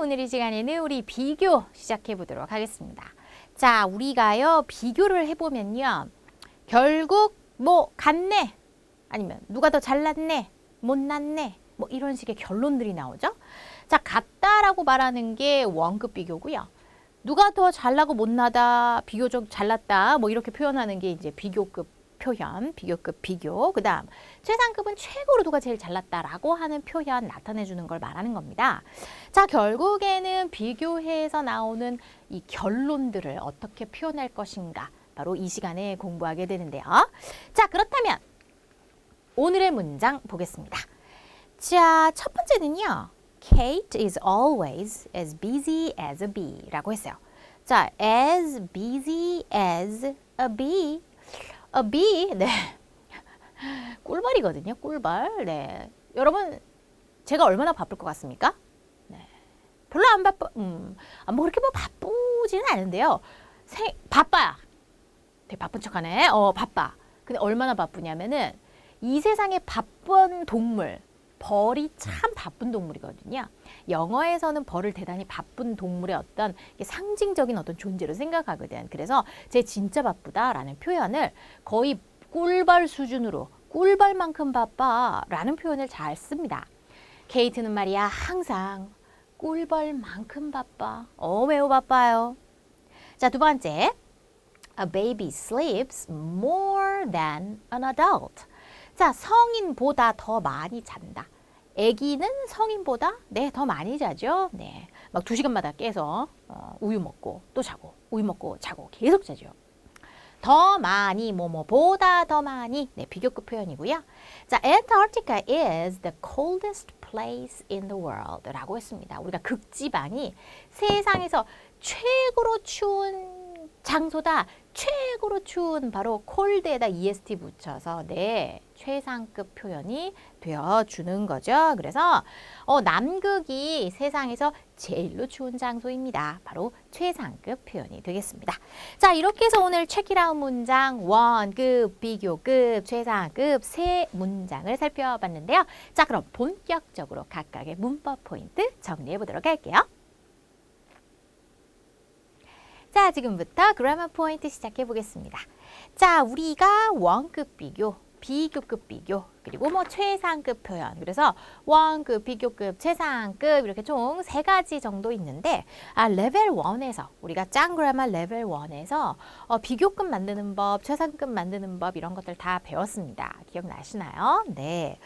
오늘 이 시간에는 우리 비교 시작해 보도록 하겠습니다. 자, 우리가요, 비교를 해보면요. 결국 뭐 같네, 아니면 누가 더 잘났네, 못났네, 뭐 이런 식의 결론들이 나오죠. 자, 같다라고 말하는 게 원급 비교고요. 누가 더 잘나고 못나다, 비교적 잘났다, 뭐 이렇게 표현하는 게 이제 비교급 표현, 비교급 비교. 그 다음 최상급은 최고로 누가 제일 잘났다라고 하는 표현 나타내 주는 걸 말하는 겁니다. 자, 결국에는 비교해서 나오는 이 결론들을 어떻게 표현할 것인가, 바로 이 시간에 공부하게 되는데요. 자, 그렇다면 오늘의 문장 보겠습니다. 자, 첫 번째는요. Kate is always as busy as a bee 라고 했어요. 자, as busy as a bee. A bee, 네. 꿀벌이거든요, 꿀벌. 네. 여러분, 제가 얼마나 바쁠 것 같습니까? 네. 별로 안 바빠, 뭐 그렇게 뭐 바쁘지는 않은데요. 바빠요. 되게 바쁜 척 하네. 바빠. 근데 얼마나 바쁘냐면은 이 세상에 바쁜 동물, 벌이 참 바쁜 동물이거든요. 영어에서는 벌을 대단히 바쁜 동물의 어떤 상징적인 어떤 존재로 생각하거든. 그래서 쟤 진짜 바쁘다라는 표현을 거의 꿀벌 수준으로, 꿀벌만큼 바빠라는 표현을 잘 씁니다. 케이트는 말이야 항상 꿀벌만큼 바빠. 매우 바빠요. 자, 두 번째. A baby sleeps more than an adult. 자, 성인보다 더 많이 잔다. 아기는 성인보다 더 많이 자죠. 네, 막 2시간마다 깨서 우유 먹고 또 자고, 우유 먹고 자고 계속 자죠. 더 많이, 뭐뭐보다 더 많이. 네, 비교급 표현이고요. 자, Antarctica is the coldest place in the world 라고 했습니다. 우리가 극지방이 세상에서 최고로 추운 장소다. 최고로 추운 바로 cold에다 est 붙여서 최상급 표현이 되어주는 거죠. 그래서 남극이 세상에서 제일로 추운 장소입니다. 바로 최상급 표현이 되겠습니다. 자, 이렇게 해서 오늘 체키라운 문장 원급, 비교급, 최상급 세 문장을 살펴봤는데요. 자, 그럼 본격적으로 각각의 문법 포인트 정리해 보도록 할게요. 자, 지금부터 그래머 포인트 시작해 보겠습니다. 자, 우리가 원급 비교, 비교급 비교, 그리고 뭐 최상급 표현. 그래서 원급, 비교급, 최상급 이렇게 총 3가지 정도 있는데 레벨 1에서 우리가 짱 그래머 레벨 1에서 비교급 만드는 법, 최상급 만드는 법 이런 것들 다 배웠습니다. 기억나시나요? 네.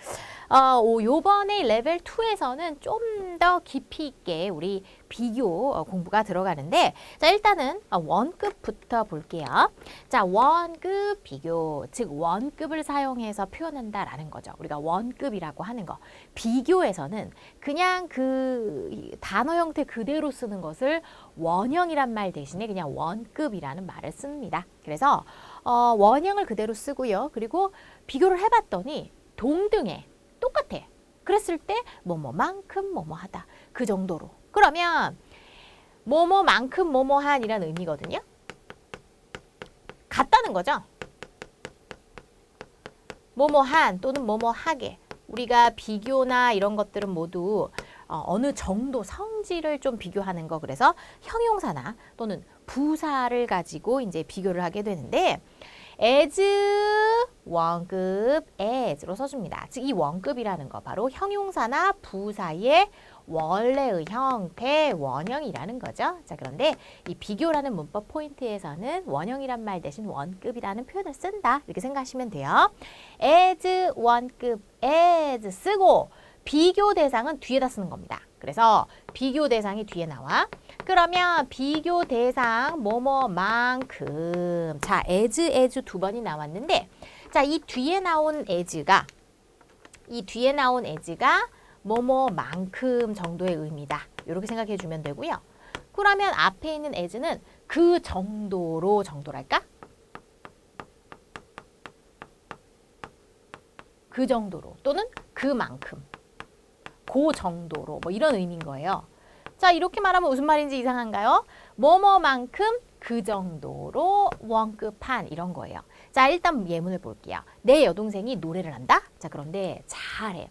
요번에 레벨 2에서는 좀 더 깊이 있게 우리 비교 공부가 들어가는데, 자, 일단은 원급부터 볼게요. 자, 원급 비교, 즉 원급을 사용해서 표현한다라는 거죠. 우리가 원급이라고 하는 거. 비교에서는 그냥 그 단어 형태 그대로 쓰는 것을 원형이란 말 대신에 그냥 원급이라는 말을 씁니다. 그래서 원형을 그대로 쓰고요. 그리고 비교를 해봤더니 동등해. 똑같아. 그랬을 때 뭐뭐만큼 뭐뭐하다. 그 정도로. 그러면 뭐뭐만큼 뭐뭐한이라는 의미거든요. 같다는 거죠. 뭐뭐한 또는 뭐뭐하게. 우리가 비교나 이런 것들은 모두 어느 정도 성질을 좀 비교하는 거. 그래서 형용사나 또는 부사를 가지고 이제 비교를 하게 되는데, as 원급 as로 써줍니다. 즉 이 원급이라는 거 바로 형용사나 부사의 원래의 형태 원형이라는 거죠. 자, 그런데 이 비교라는 문법 포인트에서는 원형이란 말 대신 원급이라는 표현을 쓴다. 이렇게 생각하시면 돼요. as 원급 as 쓰고 비교 대상은 뒤에다 쓰는 겁니다. 그래서 비교 대상이 뒤에 나와. 그러면 비교 대상 뭐뭐만큼. 자, as 2번이 나왔는데, 자, 이 뒤에 나온 as가 뭐뭐만큼 정도의 의미다. 이렇게 생각해 주면 되고요. 그러면 앞에 있는 as는 그 정도랄까? 그 정도로 또는 그만큼. 그 정도로 뭐 이런 의미인 거예요. 자, 이렇게 말하면 무슨 말인지 이상한가요? 뭐뭐만큼 그 정도로 원급한 이런 거예요. 자, 일단 예문을 볼게요. 내 여동생이 노래를 한다? 자, 그런데 잘해.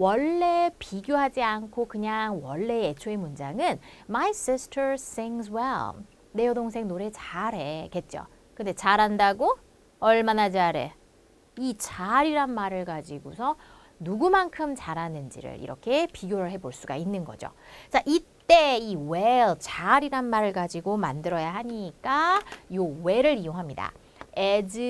원래 비교하지 않고 그냥 원래 애초의 문장은 My sister sings well. 내 여동생 노래 잘해겠죠. 근데 잘한다고? 얼마나 잘해? 이 잘이란 말을 가지고서 누구만큼 잘하는지를 이렇게 비교를 해볼 수가 있는 거죠. 자, 이때 이 well, 잘이란 말을 가지고 만들어야 하니까 요 well을 이용합니다. as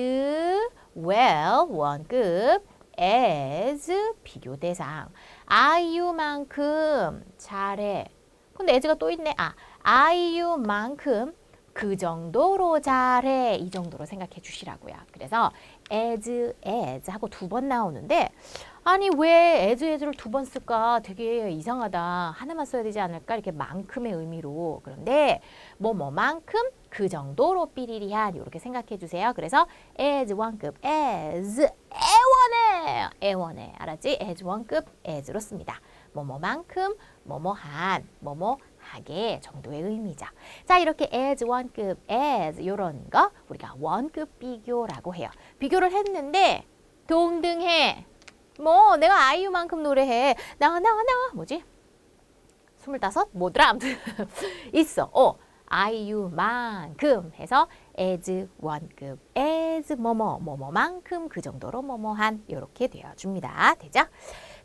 well, 원급, as 비교 대상. 아이유만큼 잘해. 근데 as가 또 있네. 아이유만큼 그 정도로 잘해. 이 정도로 생각해 주시라고요. 그래서 as 하고 두 번 나오는데 아니 왜 as를 두 번 쓸까? 되게 이상하다. 하나만 써야 되지 않을까? 이렇게 만큼의 의미로. 그런데 뭐만큼 그 정도로 삐리리한 이렇게 생각해 주세요. 그래서 as 원급 as 애원해. 알았지? as 원급 as로 씁니다. 뭐만큼 뭐한 뭐하게 정도의 의미죠. 자, 이렇게 as 원급 as 이런 거 우리가 원급 비교라고 해요. 비교를 했는데 동등해. 뭐 내가 아이유만큼 노래해. 나 뭐지? 25? 뭐더라? 아무튼 있어. 아이유만큼 해서 as 원급 as 뭐뭐만큼 그 정도로 뭐뭐한 이렇게 되어줍니다. 되죠?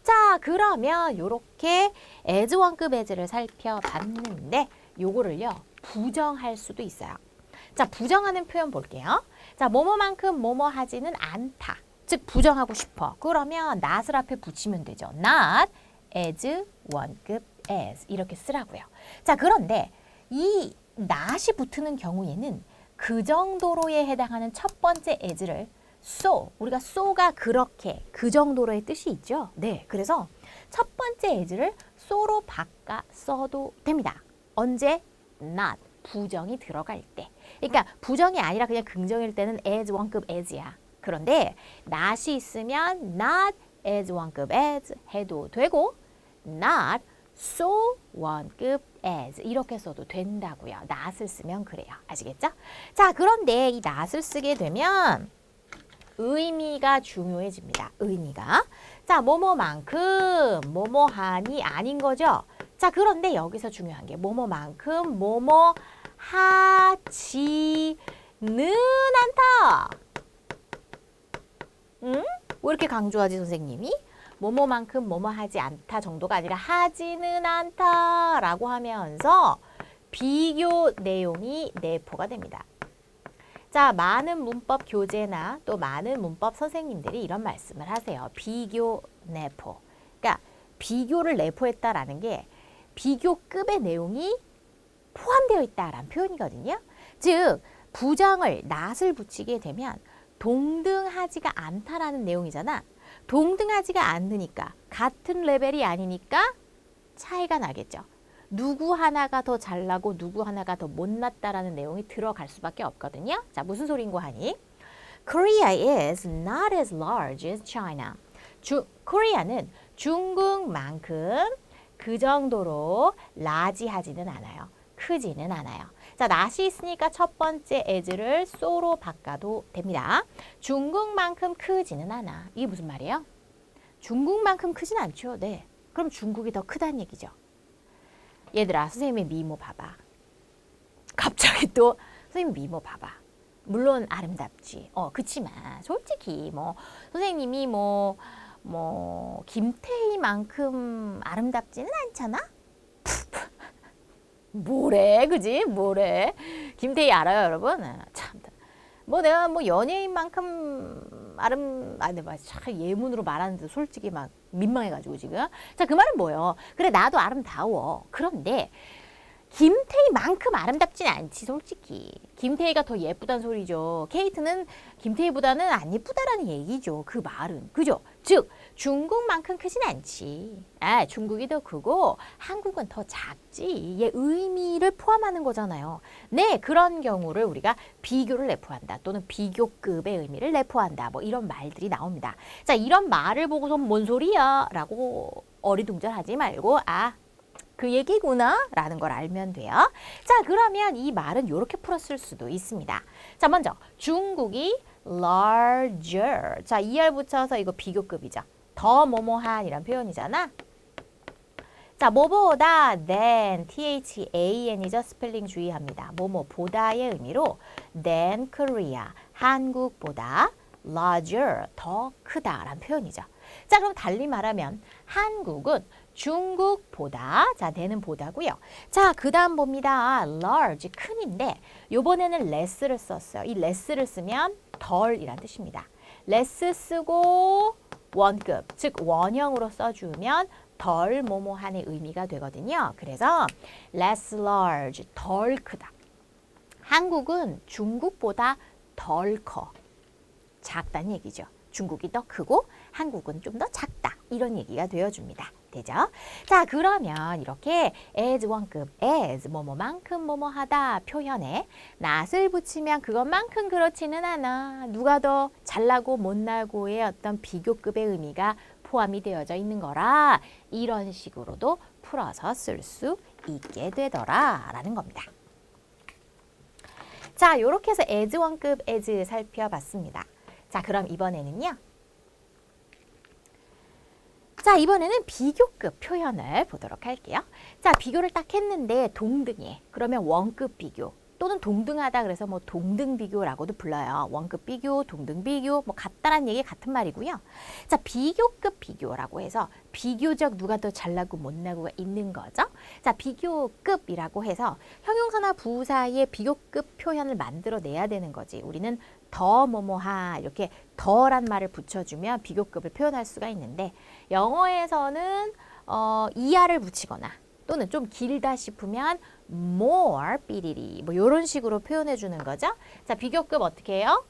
자, 그러면 이렇게 as 원급 as를 살펴봤는데 요거를요 부정할 수도 있어요. 자, 부정하는 표현 볼게요. 자, 뭐뭐만큼 뭐뭐하지는 않다. 즉 부정하고 싶어. 그러면 not을 앞에 붙이면 되죠. not as 원급 as 이렇게 쓰라고요. 자, 그런데 이 not이 붙는 경우에는 그 정도로에 해당하는 첫 번째 as를 so, 우리가 so가 그렇게 그 정도로의 뜻이 있죠. 네, 그래서 첫 번째 as를 so로 바꿔 써도 됩니다. 언제? not, 부정이 들어갈 때. 그러니까 부정이 아니라 그냥 긍정일 때는 as 원급 as야. 그런데 not이 있으면 not as 원급 as 해도 되고 not so 원급 as 이렇게 써도 된다고요. not을 쓰면 그래요. 아시겠죠? 자, 그런데 이 not을 쓰게 되면 의미가 중요해집니다. 의미가. 자, 뭐뭐만큼 뭐뭐하니 아닌 거죠. 자, 그런데 여기서 중요한 게 뭐뭐만큼 뭐뭐하지는 않다. 응? 왜 이렇게 강조하지 선생님이? 뭐뭐만큼 뭐뭐하지 않다 정도가 아니라 하지는 않다라고 하면서 비교 내용이 내포가 됩니다. 자, 많은 문법 교재나 또 많은 문법 선생님들이 이런 말씀을 하세요. 비교 내포. 그러니까 비교를 내포했다라는 게 비교급의 내용이 포함되어 있다라는 표현이거든요. 즉, 부정을 not을 붙이게 되면 동등하지가 않다라는 내용이잖아. 동등하지가 않으니까 같은 레벨이 아니니까 차이가 나겠죠. 누구 하나가 더 잘나고 누구 하나가 더 못났다라는 내용이 들어갈 수밖에 없거든요. 자, 무슨 소린고 하니? Korea is not as large as China. 코리아는 중국만큼 그 정도로 라지하지는 않아요. 크지는 않아요. 자, not이 있으니까 첫 번째 as를 so로 바꿔도 됩니다. 중국만큼 크지는 않아. 이게 무슨 말이에요? 중국만큼 크진 않죠. 네. 그럼 중국이 더 크다는 얘기죠. 얘들아, 선생님의 미모 봐봐. 갑자기 또 선생님 미모 봐봐. 물론 아름답지. 그치만 솔직히 뭐 선생님이 뭐 김태희만큼 아름답지는 않잖아? 뭐래, 그지? 뭐래? 김태희 알아요, 여러분? 참, 뭐 내가 뭐 연예인만큼 참 예문으로 말하는데 솔직히 막 민망해가지고 지금. 자, 그 말은 뭐예요? 그래, 나도 아름다워. 그런데 김태희만큼 아름답진 않지, 솔직히. 김태희가 더 예쁘단 소리죠. 케이트는 김태희보다는 안 예쁘다라는 얘기죠. 그 말은. 그죠? 즉, 중국만큼 크진 않지. 중국이 더 크고 한국은 더 작지. 얘 의미를 포함하는 거잖아요. 네, 그런 경우를 우리가 비교를 내포한다. 또는 비교급의 의미를 내포한다. 뭐 이런 말들이 나옵니다. 자, 이런 말을 보고서 뭔 소리야? 라고 어리둥절하지 말고 그 얘기구나 라는 걸 알면 돼요. 자, 그러면 이 말은 이렇게 풀었을 수도 있습니다. 자, 먼저 중국이 larger. 자, er 붙여서 이거 비교급이죠. 더 뭐뭐한이란 표현이잖아. 자, 뭐보다 than, than이죠. 스펠링 주의합니다. 뭐뭐보다의 의미로 than Korea, 한국보다 larger, 더 크다라는 표현이죠. 자, 그럼 달리 말하면 한국은 중국보다, 자, than은 보다고요. 자, 그 다음 봅니다. large, 큰인데 요번에는 less를 썼어요. 이 less를 쓰면 덜이란 뜻입니다. less 쓰고 원급, 즉 원형으로 써주면 덜 뭐뭐한의 의미가 되거든요. 그래서 less large, 덜 크다. 한국은 중국보다 덜 커. 작다는 얘기죠. 중국이 더 크고 한국은 좀 더 작다. 이런 얘기가 되어줍니다. 되죠? 자, 그러면 이렇게 as 원급, as 뭐뭐만큼 뭐뭐하다 표현에 not을 붙이면 그것만큼 그렇지는 않아. 누가 더 잘나고 못나고의 어떤 비교급의 의미가 포함이 되어져 있는 거라 이런 식으로도 풀어서 쓸 수 있게 되더라라는 겁니다. 자, 이렇게 해서 as 원급 as 살펴봤습니다. 자, 그럼 이번에는요. 자, 이번에는 비교급 표현을 보도록 할게요. 자, 비교를 딱 했는데 동등해. 그러면 원급 비교 또는 동등하다 그래서 뭐 동등 비교라고도 불러요. 원급 비교, 동등 비교, 뭐 같다란 얘기 같은 말이고요. 자, 비교급 비교라고 해서 비교적 누가 더 잘나고 못나고가 있는 거죠. 자, 비교급이라고 해서 형용사나 부사의 비교급 표현을 만들어내야 되는 거지. 우리는 더 뭐뭐하 이렇게 더란 말을 붙여주면 비교급을 표현할 수가 있는데 영어에서는 이하를 붙이거나 또는 좀 길다 싶으면 more 삐리리 뭐 이런 식으로 표현해 주는 거죠. 자, 비교급 어떻게 해요?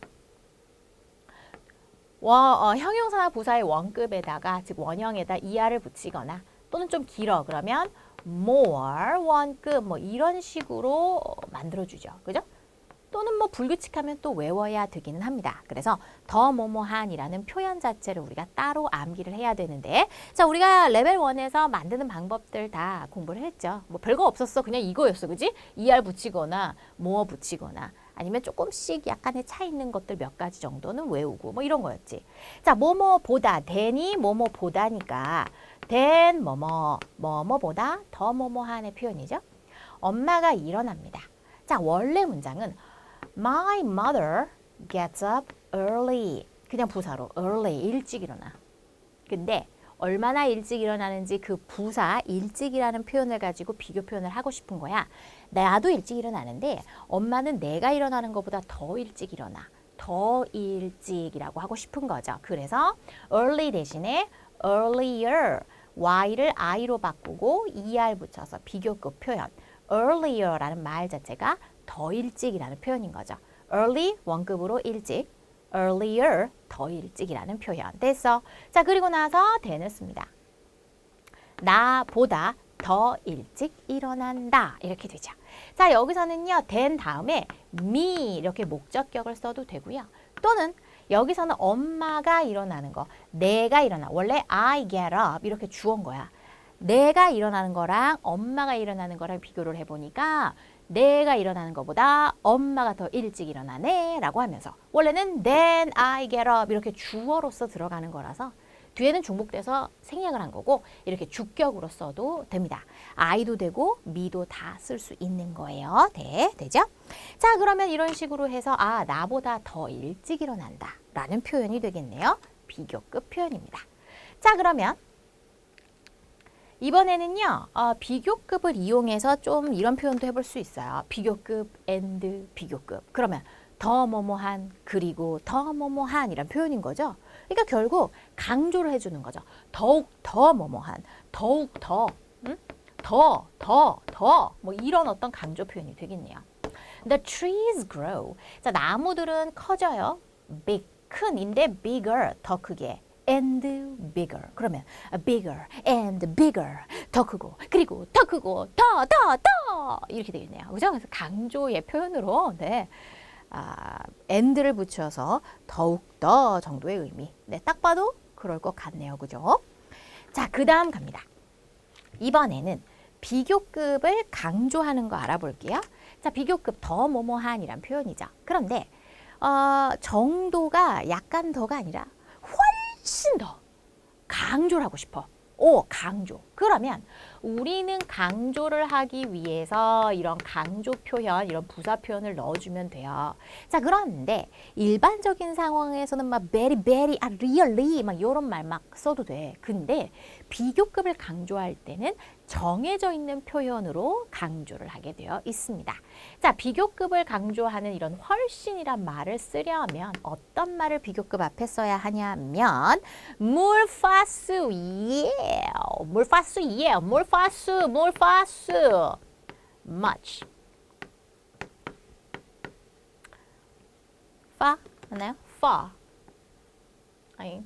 형용사나 부사의 원급에다가 즉 원형에다 이하를 붙이거나 또는 좀 길어 그러면 more 원급 뭐 이런 식으로 만들어 주죠. 그죠? 또는 뭐 불규칙하면 또 외워야 되기는 합니다. 그래서 더 뭐뭐한이라는 표현 자체를 우리가 따로 암기를 해야 되는데 자, 우리가 레벨 1에서 만드는 방법들 다 공부를 했죠. 뭐 별거 없었어. 그냥 이거였어. 그지? ER 붙이거나 more 붙이거나 아니면 조금씩 약간의 차이 있는 것들 몇 가지 정도는 외우고 뭐 이런 거였지. 자, 뭐뭐보다 than이 뭐뭐보다니까 than 뭐뭐보다 더 뭐뭐한의 표현이죠. 엄마가 일어납니다. 자, 원래 문장은 My mother gets up early. 그냥 부사로 early, 일찍 일어나. 근데 얼마나 일찍 일어나는지 그 부사 일찍이라는 표현을 가지고 비교 표현을 하고 싶은 거야. 나도 일찍 일어나는데 엄마는 내가 일어나는 것보다 더 일찍 일어나. 더 일찍이라고 하고 싶은 거죠. 그래서 early 대신에 earlier, y를 i로 바꾸고 er 붙여서 비교급 표현. earlier라는 말 자체가 더 일찍이라는 표현인 거죠. early 원급으로 일찍, earlier 더 일찍이라는 표현. 됐어. 자, 그리고 나서 than을 씁니다. 나보다 더 일찍 일어난다. 이렇게 되죠. 자, 여기서는요. than 다음에 me 이렇게 목적격을 써도 되고요. 또는 여기서는 엄마가 일어나는 거, 내가 일어나. 원래 I get up 이렇게 주어인 거야. 내가 일어나는 거랑 엄마가 일어나는 거랑 비교를 해보니까 내가 일어나는 것보다 엄마가 더 일찍 일어나네 라고 하면서 원래는 then I get up 이렇게 주어로서 들어가는 거라서 뒤에는 중복돼서 생략을 한 거고 이렇게 주격으로 써도 됩니다. I도 되고 me도 다 쓸 수 있는 거예요. 되죠? 자, 그러면 이런 식으로 해서 나보다 더 일찍 일어난다 라는 표현이 되겠네요. 비교급 표현입니다. 자, 그러면 이번에는요. 비교급을 이용해서 좀 이런 표현도 해볼 수 있어요. 비교급 and 비교급. 그러면 더 뭐뭐한 그리고 더 뭐뭐한 이란 표현인 거죠. 그러니까 결국 강조를 해주는 거죠. 더욱 더 뭐뭐한, 더욱 더, 더 뭐 이런 어떤 강조 표현이 되겠네요. The trees grow. 자, 나무들은 커져요. big, 큰인데 bigger, 더 크게. and bigger. 그러면 bigger and bigger. 더 크고 그리고 더 크고 더 이렇게 되겠네요. 그죠? 그래서 강조의 표현으로 and를 붙여서 더욱 더 정도의 의미. 딱 봐도 그럴 것 같네요. 그죠? 자, 그 다음 갑니다. 이번에는 비교급을 강조하는 거 알아볼게요. 자, 비교급 더 뭐뭐한이란 표현이죠. 그런데 정도가 약간 더가 아니라 훨씬 더 강조를 하고 싶어. 강조. 그러면 우리는 강조를 하기 위해서 이런 강조 표현, 이런 부사 표현을 넣어주면 돼요. 자, 그런데 일반적인 상황에서는 막 very, very, really 막 이런 말 막 써도 돼. 근데 비교급을 강조할 때는 정해져 있는 표현으로 강조를 하게 되어 있습니다. 자, 비교급을 강조하는 이런 훨씬이란 말을 쓰려면 어떤 말을 비교급 앞에 써야 하냐면 more fast, yeah, more fast, yeah, more fast, more fast, much. far 맞나요? far. 아니.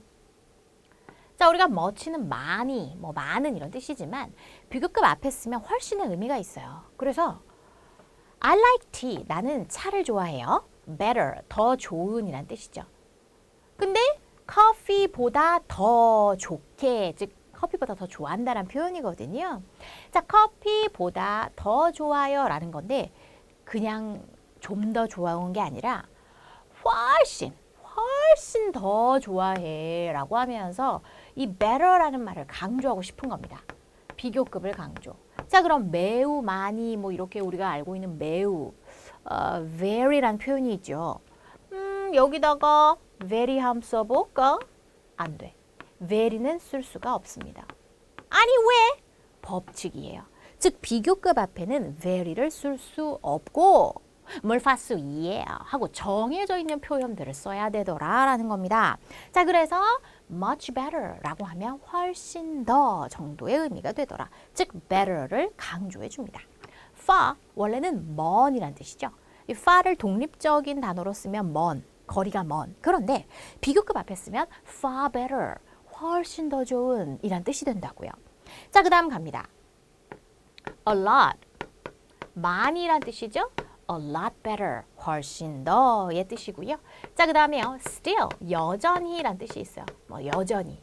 자, 우리가 much는 많이, 뭐 많은 이런 뜻이지만 비교급 앞에 쓰면 훨씬의 의미가 있어요. 그래서 I like tea. 나는 차를 좋아해요. better. 더 좋은 이란 뜻이죠. 근데 커피보다 더 좋게, 즉 커피보다 더 좋아한다는 표현이거든요. 자, 커피보다 더 좋아요 라는 건데 그냥 좀 더 좋아온 게 아니라 훨씬 더 좋아해 라고 하면서 이 better라는 말을 강조하고 싶은 겁니다. 비교급을 강조. 자, 그럼 매우 많이 뭐 이렇게 우리가 알고 있는 매우 very란 표현이 있죠. 여기다가 very 함 써볼까? 안 돼. very는 쓸 수가 없습니다. 아니 왜? 법칙이에요. 즉 비교급 앞에는 very를 쓸 수 없고 more fast, yeah 하고 정해져 있는 표현들을 써야 되더라라는 겁니다. 자, 그래서 much better 라고 하면 훨씬 더 정도의 의미가 되더라. 즉 better를 강조해 줍니다. far 원래는 먼이란 뜻이죠. 이 far를 독립적인 단어로 쓰면 먼, 거리가 먼. 그런데 비교급 앞에 쓰면 far better, 훨씬 더 좋은 이란 뜻이 된다고요. 자, 그 다음 갑니다. a lot, 많이란 뜻이죠. a lot better, 훨씬 더의 뜻이고요. 자, 그 다음에요. still, 여전히란 뜻이 있어요. 뭐 여전히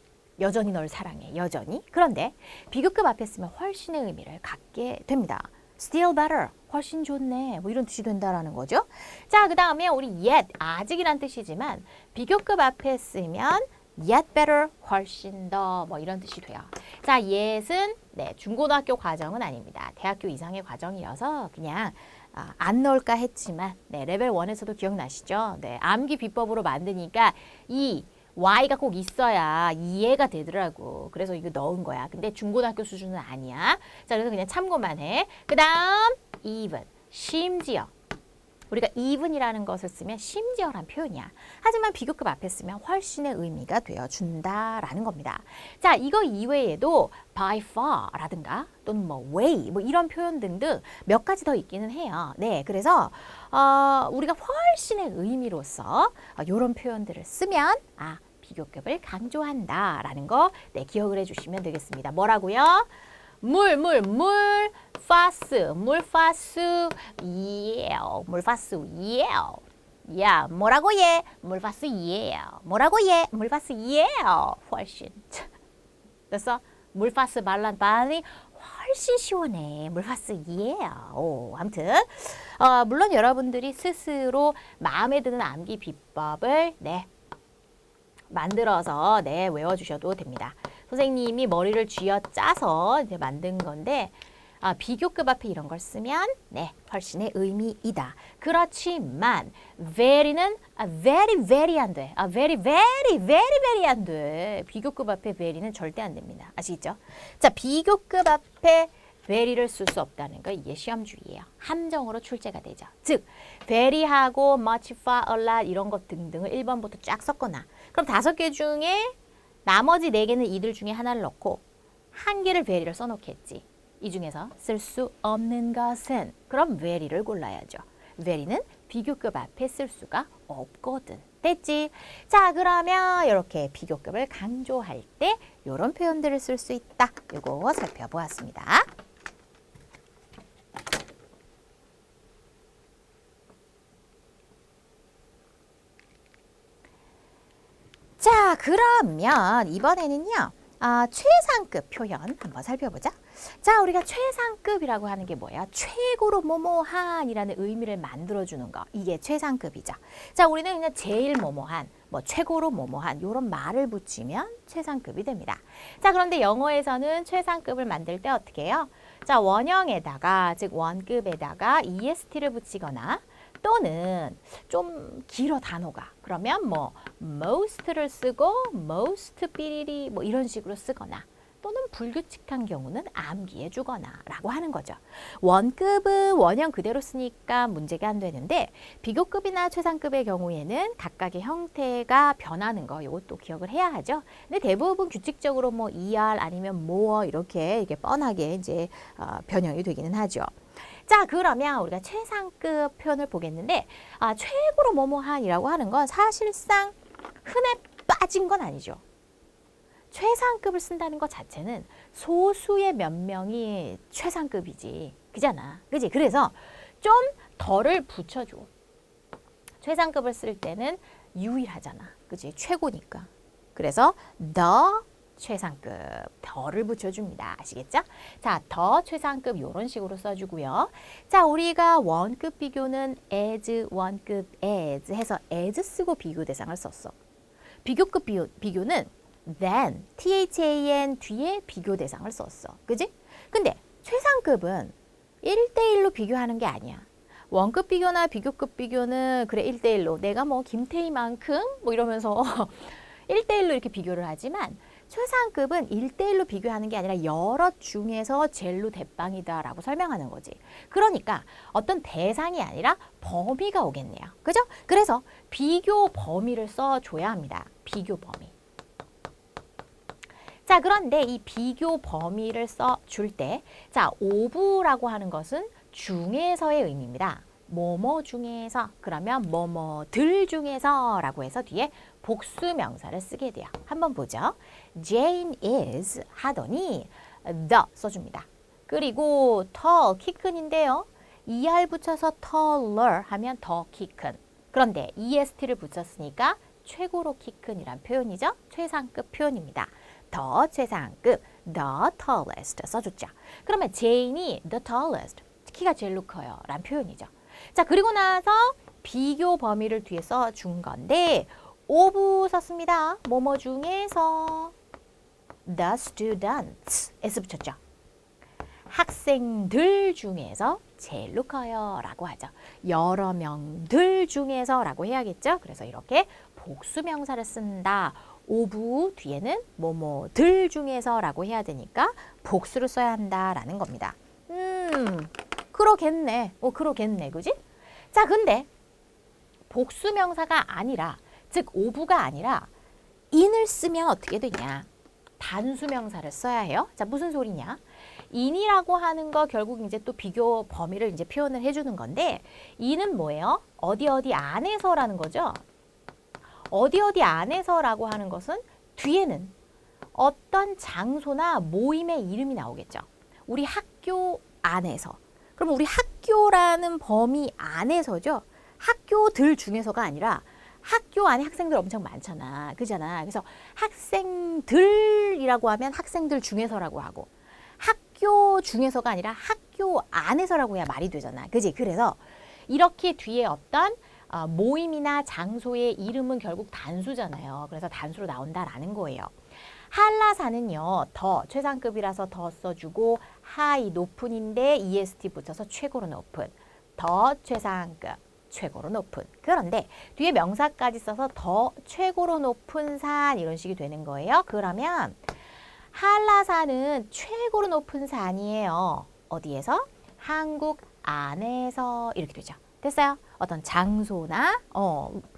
널 사랑해, 여전히. 그런데 비교급 앞에 쓰면 훨씬의 의미를 갖게 됩니다. still better, 훨씬 좋네, 뭐 이런 뜻이 된다라는 거죠. 자, 그 다음에 우리 yet, 아직이란 뜻이지만 비교급 앞에 쓰면 yet better, 훨씬 더, 뭐 이런 뜻이 돼요. 자, yet은 네, 중고등학교 과정은 아닙니다. 대학교 이상의 과정이어서 그냥 안 넣을까 했지만 네, 레벨 1에서도 기억나시죠? 네, 암기 비법으로 만드니까 이 Y가 꼭 있어야 이해가 되더라고. 그래서 이거 넣은 거야. 근데 중고등학교 수준은 아니야. 자, 그래서 그냥 참고만 해. 그 다음 even, 심지어. 우리가 even이라는 것을 쓰면 심지어란 표현이야. 하지만 비교급 앞에 쓰면 훨씬의 의미가 되어준다라는 겁니다. 자, 이거 이외에도 by far라든가 또는 뭐 way 뭐 이런 표현 등등 몇 가지 더 있기는 해요. 네, 그래서 우리가 훨씬의 의미로서 이런 표현들을 쓰면 비교급을 강조한다라는 거 네, 기억을 해주시면 되겠습니다. 뭐라고요? 물, fast, yeah, 물 fast, yeah, 야, 뭐라고 예? 물 fast, yeah, 뭐라고 예? 물 fast, yeah, 훨씬. 됐어? 물 fast 말란반이 훨씬 시원해. 물 fast, yeah. 아무튼 물론 여러분들이 스스로 마음에 드는 암기 비법을 네. 만들어서 네, 외워주셔도 됩니다. 선생님이 머리를 쥐어짜서 이제 만든 건데 비교급 앞에 이런 걸 쓰면 네, 훨씬의 의미이다. 그렇지만 very는 very, very 안 돼. very, very, very, very 안 돼. 비교급 앞에 very는 절대 안 됩니다. 아시겠죠? 자, 비교급 앞에 very를 쓸 수 없다는 거 이게 시험주의예요. 함정으로 출제가 되죠. 즉, very하고 much, far, a lot 이런 것 등등을 1번부터 쫙 섞거나 그럼 5개 중에 나머지 4개는 이들 중에 하나를 넣고 1개를 very를 써놓겠지. 이 중에서 쓸 수 없는 것은 그럼 very를 골라야죠. very는 비교급 앞에 쓸 수가 없거든. 됐지? 자, 그러면 이렇게 비교급을 강조할 때 이런 표현들을 쓸 수 있다. 이거 살펴보았습니다. 자, 그러면 이번에는요. 최상급 표현 한번 살펴보자. 자, 우리가 최상급이라고 하는 게 뭐야? 최고로 뭐뭐한이라는 의미를 만들어주는 거. 이게 최상급이죠. 자, 우리는 그냥 제일 뭐뭐한, 뭐 최고로 뭐뭐한 이런 말을 붙이면 최상급이 됩니다. 자, 그런데 영어에서는 최상급을 만들 때 어떻게 해요? 자, 원형에다가 즉 원급에다가 est를 붙이거나 또는 좀 길어 단어가 그러면 뭐 most를 쓰고 most 삐리리 뭐 이런 식으로 쓰거나 또는 불규칙한 경우는 암기해 주거나 라고 하는 거죠. 원급은 원형 그대로 쓰니까 문제가 안 되는데 비교급이나 최상급의 경우에는 각각의 형태가 변하는 거 이것도 기억을 해야 하죠. 근데 대부분 규칙적으로 뭐 ER 아니면 more 이렇게 뻔하게 이제 변형이 되기는 하죠. 자, 그러면 우리가 최상급 표현을 보겠는데 최고로 뭐뭐한이라고 하는 건 사실상 흔해 빠진 건 아니죠. 최상급을 쓴다는 것 자체는 소수의 몇 명이 최상급이지. 그잖아. 그지? 그래서 좀 덜을 붙여줘. 최상급을 쓸 때는 유일하잖아. 그지? 최고니까. 그래서 the 최상급 더를 붙여줍니다. 아시겠죠? 자, 더 최상급 이런 식으로 써주고요. 자, 우리가 원급 비교는 as, 원급 as 해서 as 쓰고 비교 대상을 썼어. 비교급 비교는 than, THAN 뒤에 비교 대상을 썼어. 그지? 근데 최상급은 1대1로 비교하는 게 아니야. 원급 비교나 비교급 비교는 그래 1대1로 내가 뭐 김태희만큼 뭐 이러면서 1대1로 이렇게 비교를 하지만 최상급은 1대1로 비교하는 게 아니라 여러 중에서 젤로 대빵이다 라고 설명하는 거지. 그러니까 어떤 대상이 아니라 범위가 오겠네요. 그죠? 그래서 비교 범위를 써줘야 합니다. 비교 범위. 자, 그런데 이 비교 범위를 써줄 때, 자, 오브라고 하는 것은 중에서의 의미입니다. 뭐뭐 중에서, 그러면 뭐뭐들 중에서 라고 해서 뒤에 복수 명사를 쓰게 돼요. 한번 보죠. Jane is 하더니 the 써줍니다. 그리고 tall, 키 큰인데요. er 붙여서 taller 하면 더 키 큰. 그런데 est를 붙였으니까 최고로 키 큰이란 표현이죠. 최상급 표현입니다. 더 최상급, the tallest 써줬죠. 그러면 제인이 the tallest, 키가 제일 커요 라는 표현이죠. 자, 그리고 나서 비교 범위를 뒤에 써준 건데 오브 썼습니다. 뭐뭐 중에서 the students s 붙였죠. 학생들 중에서 제일 커요 라고 하죠. 여러 명들 중에서 라고 해야겠죠. 그래서 이렇게 복수 명사를 쓴다. 오브 뒤에는 뭐뭐들 중에서 라고 해야 되니까 복수를 써야 한다라는 겁니다. 그러겠네. 그러겠네. 그지? 자, 근데 복수 명사가 아니라 즉 오브가 아니라 in을 쓰면 어떻게 되냐? 단수 명사를 써야 해요. 자, 무슨 소리냐? in이라고 하는 거 결국 이제 또 비교 범위를 이제 표현을 해주는 건데 in은 뭐예요? 어디 안에서라는 거죠. 어디 안에서라고 하는 것은 뒤에는 어떤 장소나 모임의 이름이 나오겠죠. 우리 학교 안에서. 그럼 우리 학교라는 범위 안에서죠. 학교들 중에서가 아니라 학교 안에 학생들 엄청 많잖아. 그잖아. 그래서 학생들이라고 하면 학생들 중에서라고 하고 학교 중에서가 아니라 학교 안에서라고 해야 말이 되잖아. 그지? 그래서 이렇게 뒤에 어떤 모임이나 장소의 이름은 결국 단수잖아요. 그래서 단수로 나온다라는 거예요. 한라산은요. 더 최상급이라서 더 써주고 하이 높은인데 EST 붙여서 최고로 높은 더 최상급 최고로 높은. 그런데 뒤에 명사까지 써서 더 최고로 높은 산 이런 식이 되는 거예요. 그러면 한라산은 최고로 높은 산이에요. 어디에서? 한국 안에서 이렇게 되죠. 됐어요? 어떤 장소나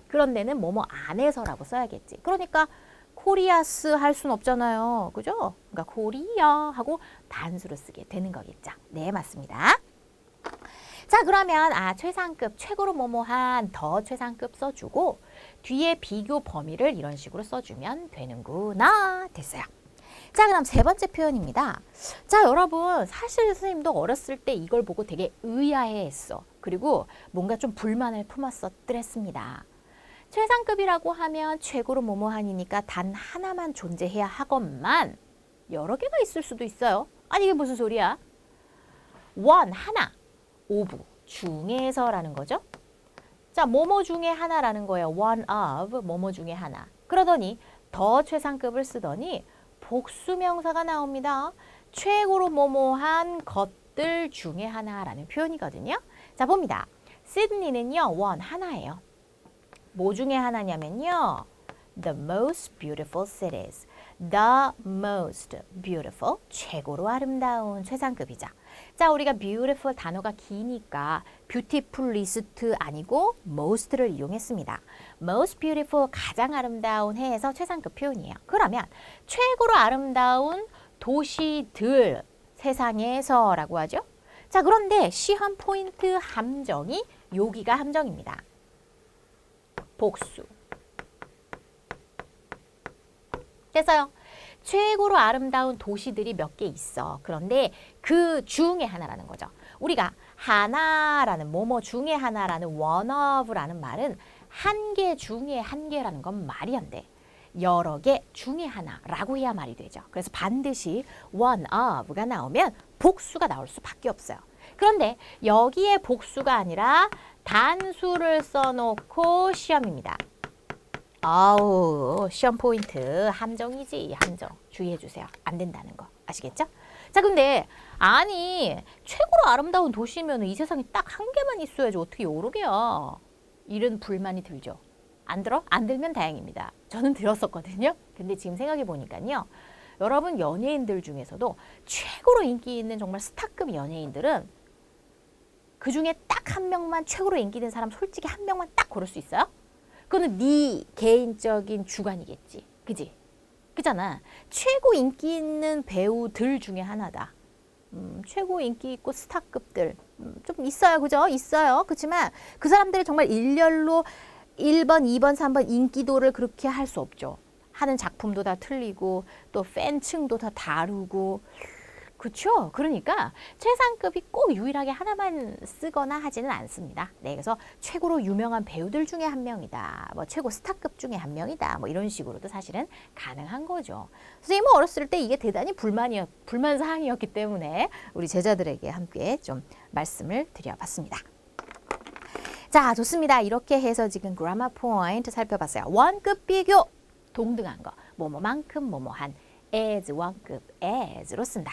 그런 데는 뭐뭐 안에서라고 써야겠지. 그러니까 코리아스 할 수는 없잖아요. 그죠? 그러니까 코리아 하고 단수로 쓰게 되는 거겠죠. 네, 맞습니다. 자, 그러면 최상급, 최고로 뭐뭐한 더 최상급 써주고 뒤에 비교 범위를 이런 식으로 써주면 되는구나. 됐어요. 자, 그럼 세 번째 표현입니다. 자, 여러분 사실 선생님도 어렸을 때 이걸 보고 되게 의아해했어. 그리고 뭔가 좀 불만을 품었었더랬습니다. 최상급이라고 하면 최고로 뭐뭐한이니까 단 하나만 존재해야 하건만 여러 개가 있을 수도 있어요. 아니 이게 무슨 소리야? 원, 하나, 오브, 중에서라는 거죠. 자, 뭐뭐 중에 하나라는 거예요. one of, 뭐뭐 중에 하나. 그러더니 더 최상급을 쓰더니 복수명사가 나옵니다. 최고로 뭐뭐한 것들 중에 하나라는 표현이거든요. 자, 봅니다. 시드니는요, one, 하나예요. 뭐 중에 하나냐면요. The most beautiful cities. The most beautiful, 최고로 아름다운 최상급이죠. 자, 우리가 beautiful 단어가 기니까 beautiful 리스트 아니고 most를 이용했습니다. most beautiful, 가장 아름다운 해에서 최상급 표현이에요. 그러면 최고로 아름다운 도시들 세상에서라고 하죠. 자, 그런데 시험 포인트 함정이 여기가 함정입니다. 복수. 됐어요. 최고로 아름다운 도시들이 몇 개 있어. 그런데 그 중에 하나라는 거죠. 우리가 하나라는 뭐뭐 중에 하나라는 one of라는 말은 한 개 중에 한 개라는 건 말이 안 돼. 여러 개 중에 하나라고 해야 말이 되죠. 그래서 반드시 one of가 나오면 복수가 나올 수밖에 없어요. 그런데 여기에 복수가 아니라 단수를 써놓고 시험입니다. 아우, 시험 포인트 함정이지, 함정. 주의해 주세요. 안 된다는 거. 아시겠죠? 자, 근데 아니, 최고로 아름다운 도시면 이 세상에 딱 한 개만 있어야지 어떻게 여러 개야. 이런 불만이 들죠. 안 들어? 안 들면 다행입니다. 저는 들었었거든요. 근데 지금 생각해 보니까요. 여러분 연예인들 중에서도 최고로 인기 있는 정말 스타급 연예인들은 그 중에 딱 한 명만 최고로 인기 있는 사람 솔직히 한 명만 딱 고를 수 있어요? 그거는 네 개인적인 주관이겠지. 그지? 그잖아. 최고 인기 있는 배우들 중에 하나다. 최고 인기 있고 스타급들 좀 있어요. 그죠? 있어요. 그렇지만 그 사람들이 정말 일렬로 1번, 2번, 3번 인기도를 그렇게 할 수 없죠. 하는 작품도 다 틀리고 또 팬층도 다 다르고 그렇죠. 그러니까 최상급이 꼭 유일하게 하나만 쓰거나 하지는 않습니다. 네, 그래서 최고로 유명한 배우들 중에 한 명이다. 뭐 최고 스타급 중에 한 명이다. 뭐 이런 식으로도 사실은 가능한 거죠. 선생님은 어렸을 때 이게 대단히 불만 사항이었기 때문에 우리 제자들에게 함께 좀 말씀을 드려봤습니다. 자, 좋습니다. 이렇게 해서 지금 그라마 포인트 살펴봤어요. 원급 비교, 동등한 거, 뭐뭐만큼 뭐뭐한, as 원급, as로 쓴다.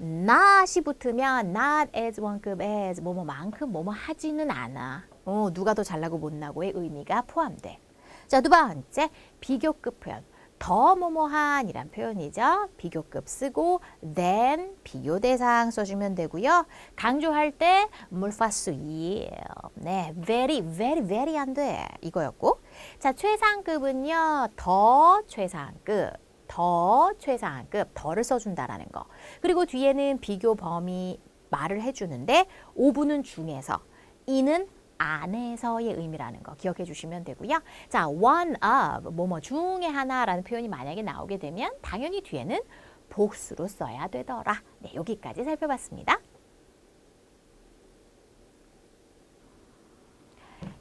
not이 붙으면 not as 원급 as 뭐뭐만큼 뭐뭐 하지는 않아. 누가 더 잘나고 못나고의 의미가 포함돼. 자, 두 번째 비교급 표현. 더 뭐뭐한이란 표현이죠. 비교급 쓰고 then 비교 대상 써주면 되고요. 강조할 때 물파수일. 네, very, very, very 안 돼. 이거였고. 자, 최상급은요. 더 최상급. 더 최상급, 더를 써준다라는 거. 그리고 뒤에는 비교 범위 말을 해주는데 오분은 중에서, 이는 안에서의 의미라는 거 기억해 주시면 되고요. 자, one of, 뭐뭐 중에 하나라는 표현이 만약에 나오게 되면 당연히 뒤에는 복수로 써야 되더라. 네, 여기까지 살펴봤습니다.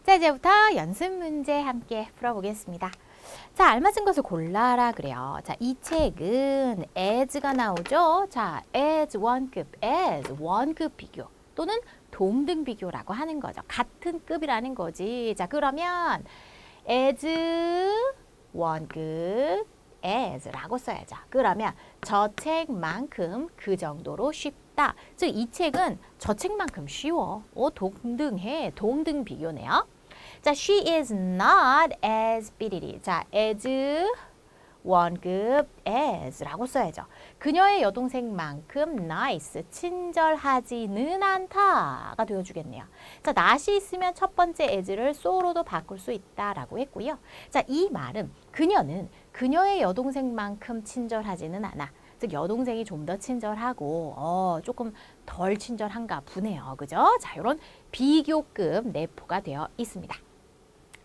자, 이제부터 연습 문제 함께 풀어보겠습니다. 자, 알맞은 것을 골라라 그래요. 자, 이 책은 as가 나오죠. 자, as 원급 비교 또는 동등 비교라고 하는 거죠. 같은 급이라는 거지. 자, 그러면 as 원급 as라고 써야죠. 그러면 저 책만큼 그 정도로 쉽다. 즉, 이 책은 저 책만큼 쉬워. 동등해. 동등 비교네요. 자, she is not as 삐리리. 자, as 원급 as라고 써야죠. 그녀의 여동생만큼 nice, 친절하지는 않다가 되어주겠네요. 자, not이 있으면 첫 번째 as를 so로도 바꿀 수 있다라고 했고요. 자, 이 말은 그녀는 그녀의 여동생만큼 친절하지는 않아. 즉, 여동생이 좀 더 친절하고 조금 덜 친절한가 보네요. 그죠? 자, 이런 비교급 내포가 되어 있습니다.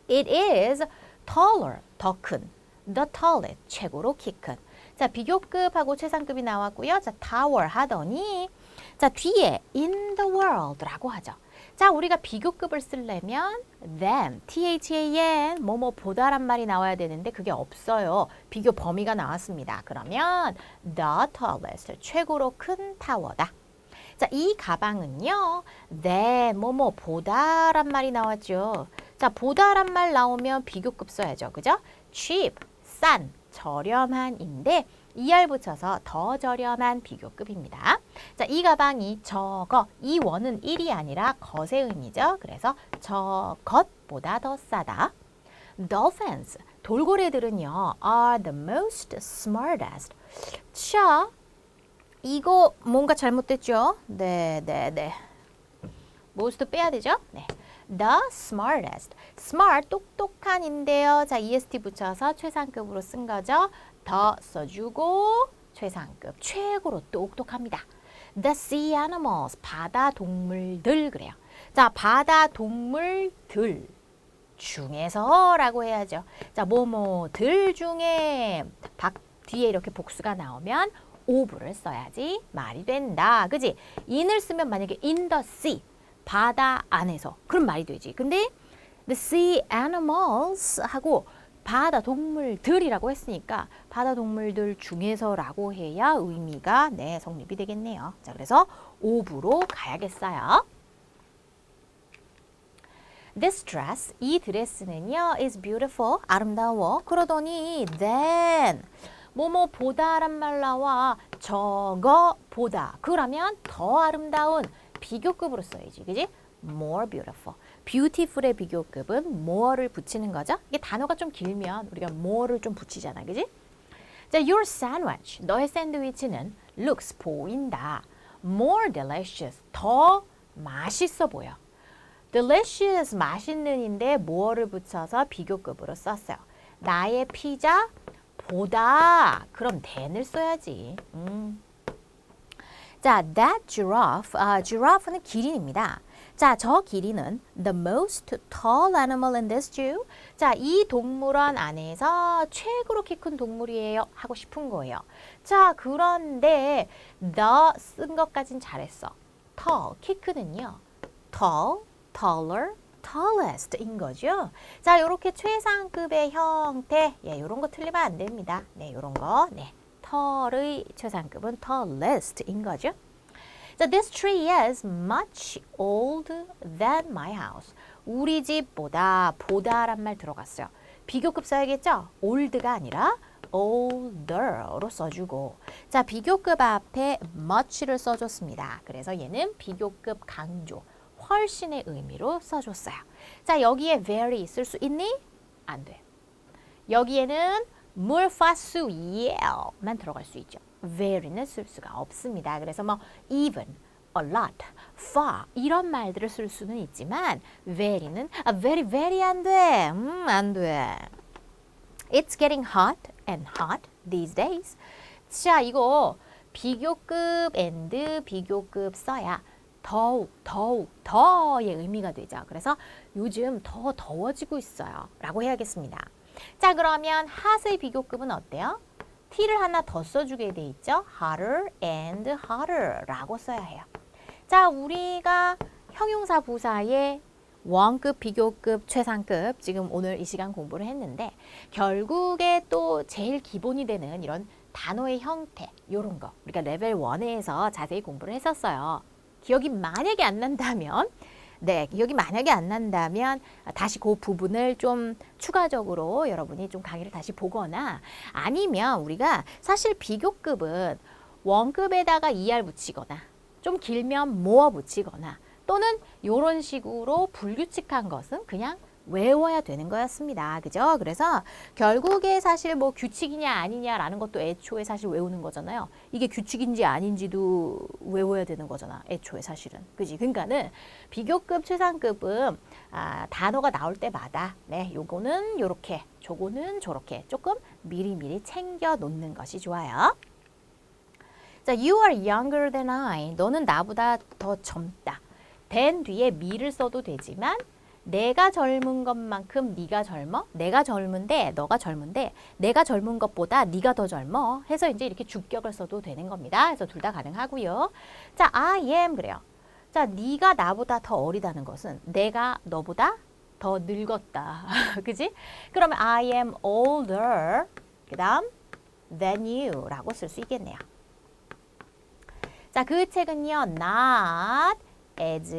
It is taller, 더 큰. The tallest, 최고로 키 큰. 자, 비교급하고 최상급이 나왔고요. 자, tower 하더니 자, 뒤에 in the world라고 하죠. 자, 우리가 비교급을 쓰려면 than, than, 뭐뭐보다란 말이 나와야 되는데 그게 없어요. 비교 범위가 나왔습니다. 그러면 the tallest, 최고로 큰 타워다. 자, 이 가방은요, than, 뭐뭐보다란 말이 나왔죠. 자, 보다란 말 나오면 비교급 써야죠. 그죠? cheap, 싼, 저렴한인데 ER 붙여서 더 저렴한 비교급입니다. 자, 이 가방이 저거, 이 원은 1이 아니라 것의 의미죠. 그래서 저것보다 더 싸다. Dolphins, 돌고래들은요, are the most smartest. 자, 이거 뭔가 잘못됐죠? 네. most 빼야 되죠? 네. The smartest. smart, 똑똑한인데요. 자, est 붙여서 최상급으로 쓴 거죠. 더 써주고 최상급, 최고로 똑똑합니다. The sea animals, 바다 동물들 그래요. 자, 바다 동물들 중에서라고 해야죠. 자, 뭐뭐들 중에 뒤에 이렇게 복수가 나오면 of를 써야지 말이 된다. 그지? in을 쓰면 만약에 in the sea, 바다 안에서 그럼 말이 되지. 근데 the sea animals 하고 바다 동물들이라고 했으니까 바다 동물들 중에서라고 해야 의미가 성립이 되겠네요. 자, 그래서 of로 가야겠어요. This dress, 이 드레스는요, is beautiful, 아름다워. 그러더니 then, 뭐뭐보다란 말 나와. 저거보다. 그러면 더 아름다운 비교급으로 써야지. 그지? more beautiful. beautiful의 비교급은 more를 붙이는 거죠. 이게 단어가 좀 길면 우리가 more를 좀 붙이잖아. 그지? 자, your sandwich, 너의 샌드위치는 looks, 보인다. more delicious, 더 맛있어 보여. delicious, 맛있는인데 more를 붙여서 비교급으로 썼어요. 나의 피자 보다. 그럼 than을 써야지. 자, that giraffe, giraffe는 기린입니다. 자, 저 기린은 the most tall animal in this zoo. 자, 이 동물원 안에서 최고로 키 큰 동물이에요. 하고 싶은 거예요. 자, 그런데 the 쓴 것까진 잘했어. tall, 키 크는요. tall, taller, tallest인 거죠. 자, 이렇게 최상급의 형태, 이런 거 틀리면 안 됩니다. 네, 이런 거, tall의 최상급은 tallest인 거죠. 자, this tree is much older than my house. 우리 집보다 보다란 말 들어갔어요. 비교급 써야겠죠? old가 아니라 older로 써주고. 자, 비교급 앞에 much를 써줬습니다. 그래서 얘는 비교급 강조, 훨씬의 의미로 써줬어요. 자, 여기에 very 쓸 수 있니? 안 돼. 여기에는 물파수 yell만 들어갈 수 있죠. very는 쓸 수가 없습니다. 그래서 뭐 even, a lot, far 이런 말들을 쓸 수는 있지만 very는 very 안 돼. 안 돼. It's getting hot and hot these days. 자, 이거 비교급 and 비교급 써야 더욱 더의 의미가 되죠. 그래서 요즘 더 더워지고 있어요. 라고 해야겠습니다. 자, 그러면 hot의 비교급은 어때요? t를 하나 더 써주게 돼 있죠. hotter and hotter 라고 써야 해요. 자, 우리가 형용사 부사의 원급, 비교급, 최상급 지금 오늘 이 시간 공부를 했는데 결국에 또 제일 기본이 되는 이런 단어의 형태 이런 거 우리가 레벨 1에서 자세히 공부를 했었어요. 기억이 만약에 안 난다면 기억이 만약에 안 난다면 다시 그 부분을 좀 추가적으로 여러분이 좀 강의를 다시 보거나 아니면 우리가 사실 비교급은 원급에다가 ER 붙이거나 좀 길면 more 붙이거나 또는 이런 식으로 불규칙한 것은 그냥 외워야 되는 거였습니다. 그죠? 그래서 결국에 사실 뭐 규칙이냐 아니냐라는 것도 애초에 사실 외우는 거잖아요. 이게 규칙인지 아닌지도 외워야 되는 거잖아. 애초에 사실은. 그지? 그러니까는 비교급, 최상급은 단어가 나올 때마다 요거는 요렇게, 저거는 저렇게 조금 미리미리 챙겨 놓는 것이 좋아요. 자, you are younger than I. 너는 나보다 더 젊다. than 뒤에 me를 써도 되지만 내가 젊은 것만큼 네가 젊어? 내가 젊은데 너가 젊은데 내가 젊은 것보다 네가 더 젊어 해서 이제 이렇게 주격을 써도 되는 겁니다. 그래서 둘 다 가능하고요. 자, I am 그래요. 자, 네가 나보다 더 어리다는 것은 내가 너보다 더 늙었다. 그지? 그러면 I am older 그 다음 than you 라고 쓸 수 있겠네요. 자, 그 책은요. not as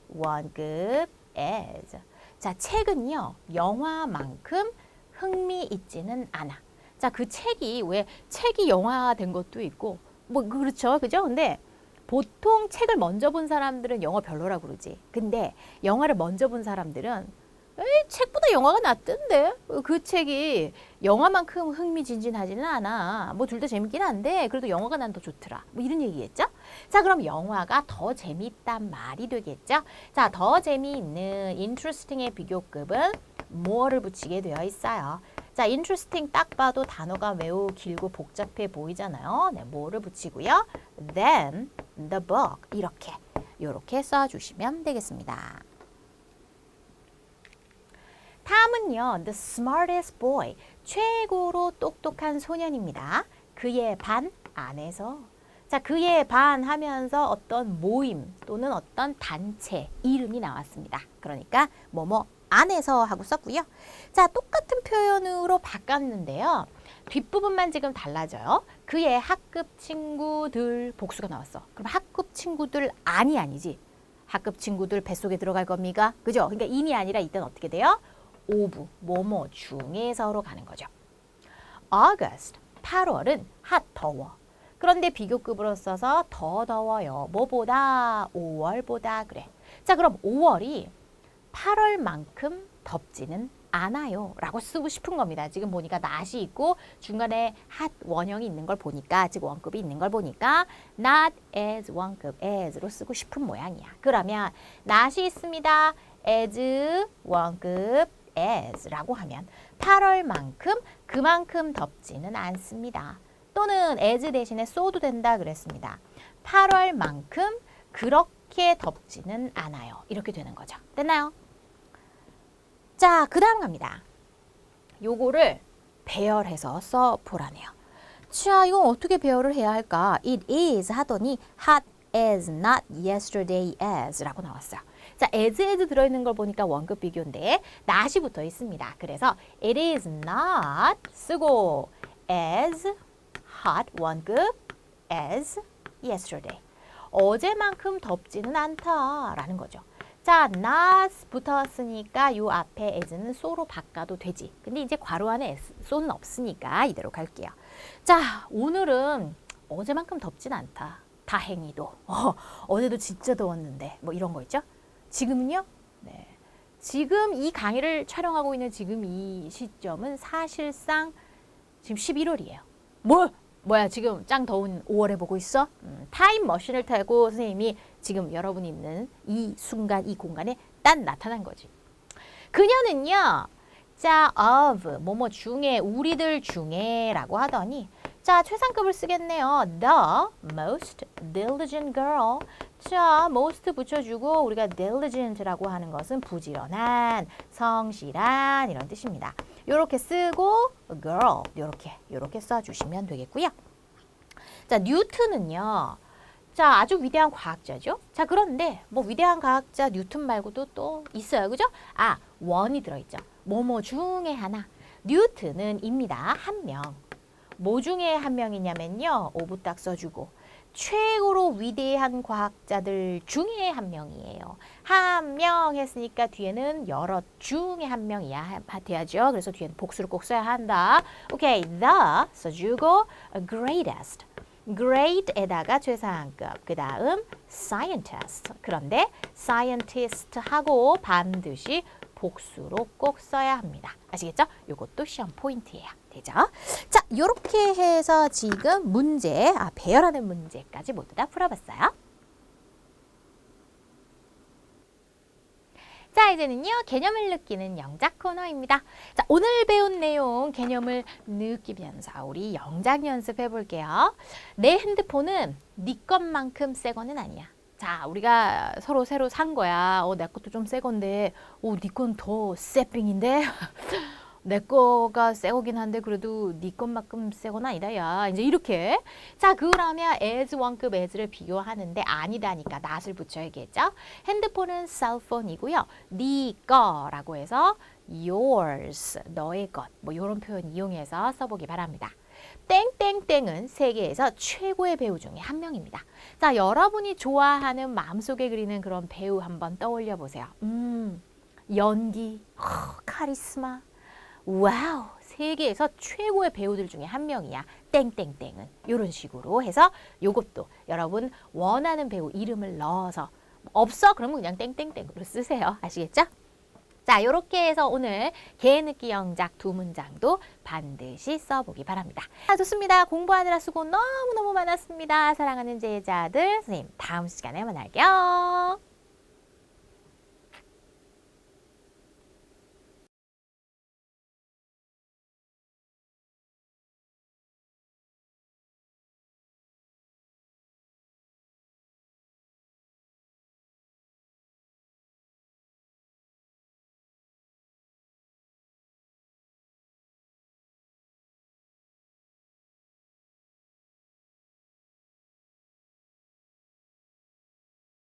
원급 as. 자, 책은요, 영화만큼 흥미 있지는 않아. 자, 그 책이 왜 책이 영화된 것도 있고, 뭐, 그렇죠. 그죠? 근데 보통 책을 먼저 본 사람들은 영화 별로라고 그러지. 근데 영화를 먼저 본 사람들은 에이, 책보다 영화가 낫던데? 그 책이 영화만큼 흥미진진하지는 않아. 뭐 둘 다 재밌긴 한데 그래도 영화가 난 더 좋더라. 뭐 이런 얘기겠죠? 자, 그럼 영화가 더 재밌단 말이 되겠죠? 자, 더 재미있는 interesting의 비교급은 more를 붙이게 되어 있어요. 자, interesting 딱 봐도 단어가 매우 길고 복잡해 보이잖아요. 네, more를 붙이고요. Then the book 이렇게 써주시면 되겠습니다. 다음은요. The smartest boy. 최고로 똑똑한 소년입니다. 그의 반 안에서. 자, 그의 반 하면서 어떤 모임 또는 어떤 단체 이름이 나왔습니다. 그러니까 뭐뭐 안에서 하고 썼고요. 자, 똑같은 표현으로 바꿨는데요. 뒷부분만 지금 달라져요. 그의 학급 친구들 복수가 나왔어. 그럼 학급 친구들 아니지. 학급 친구들 뱃속에 들어갈 겁니까? 그죠? 그러니까 인이 아니라 이때는 어떻게 돼요? 오브, 뭐뭐 중에서로 가는 거죠. August, 8월은 hot, 더워. 그런데 비교급으로 써서 더 더워요. 뭐보다? 5월보다. 그래. 자, 그럼 5월이 8월만큼 덥지는 않아요. 라고 쓰고 싶은 겁니다. 지금 보니까 not이 있고 중간에 hot 원형이 있는 걸 보니까, 즉 원급이 있는 걸 보니까 not as 원급, as로 쓰고 싶은 모양이야. 그러면 not이 있습니다. as 원급 as라고 하면 8월만큼 그만큼 덥지는 않습니다. 또는 as 대신에 so도 된다 그랬습니다. 8월만큼 그렇게 덥지는 않아요. 이렇게 되는 거죠. 됐나요? 자, 그 다음 갑니다. 요거를 배열해서 써보라네요. 자, 이건 어떻게 배열을 해야 할까? It is 하더니 hot as not yesterday as 라고 나왔어요. 자, as 들어있는 걸 보니까 원급 비교인데 not이 붙어 있습니다. 그래서 it is not 쓰고 as hot 원급 as yesterday. 어제만큼 덥지는 않다라는 거죠. 자, not 붙었으니까 요 앞에 as는 so로 바꿔도 되지. 근데 이제 괄호 안에 so는 없으니까 이대로 갈게요. 자, 오늘은 어제만큼 덥진 않다. 다행히도. 어제도 진짜 더웠는데 뭐 이런 거 있죠. 지금은요? 네. 지금 이 강의를 촬영하고 있는 지금 이 시점은 사실상 지금 11월이에요. 뭐야 지금 짱 더운 5월에 보고 있어? 타임머신을 타고 선생님이 지금 여러분이 있는 이 순간 이 공간에 딱 나타난 거지. 그녀는요. 자, of 뭐뭐 중에 우리들 중에 라고 하더니 자, 최상급을 쓰겠네요. The most diligent girl. 자, most 붙여주고 우리가 diligent라고 하는 것은 부지런한, 성실한 이런 뜻입니다. 요렇게 쓰고 girl 요렇게 써주시면 되겠고요. 자, 뉴턴은요. 자, 아주 위대한 과학자죠. 자, 그런데 뭐 위대한 과학자 뉴턴 말고도 또 있어요. 그죠? 아, 원이 들어있죠. 뭐뭐 중에 하나. 뉴턴은 입니다. 한 명. 뭐 중에 한 명이냐면요. 오브 딱 써주고 최고로 위대한 과학자들 중에 한 명이에요. 한 명 했으니까 뒤에는 여러 중에 한 명이야 돼야죠. 그래서 뒤에는 복수를 꼭 써야 한다. 오케이, the 써주고 greatest. great에다가 최상급. 그 다음 scientist. 그런데 scientist 하고 반드시 복수로 꼭 써야 합니다. 아시겠죠? 이것도 시험 포인트예요. 되죠? 자, 이렇게 해서 지금 문제, 배열하는 문제까지 모두 다 풀어봤어요. 자, 이제는요. 개념을 느끼는 영작 코너입니다. 자, 오늘 배운 내용 개념을 느끼면서 우리 영작 연습해 볼게요. 내 핸드폰은 네 것만큼 새 거는 아니야. 자, 우리가 서로 새로 산 거야. 내 것도 좀 새 건데, 네 건 더 새삥인데? 내 거가 새 거긴 한데 그래도 네 것만큼 새 건 아니다, 야. 이제 이렇게. 자, 그러면 as 원급 as를 비교하는데 아니다니까 not을 붙여야겠죠? 핸드폰은 cellphone이고요. 네 거라고 해서 yours, 너의 것. 뭐 이런 표현 이용해서 써보기 바랍니다. 땡땡땡은 세계에서 최고의 배우 중에 한 명입니다. 자, 여러분이 좋아하는 마음속에 그리는 그런 배우 한번 떠올려 보세요. 연기, 카리스마. 와우, 세계에서 최고의 배우들 중에 한 명이야. 땡땡땡은. 이런 식으로 해서 요것도 여러분 원하는 배우 이름을 넣어서 없어? 그러면 그냥 땡땡땡으로 쓰세요. 아시겠죠? 자, 이렇게 해서 오늘 개느끼 영작 2문장도 반드시 써보기 바랍니다. 좋습니다. 공부하느라 수고 너무너무 많았습니다. 사랑하는 제자들, 선생님 다음 시간에 만날게요.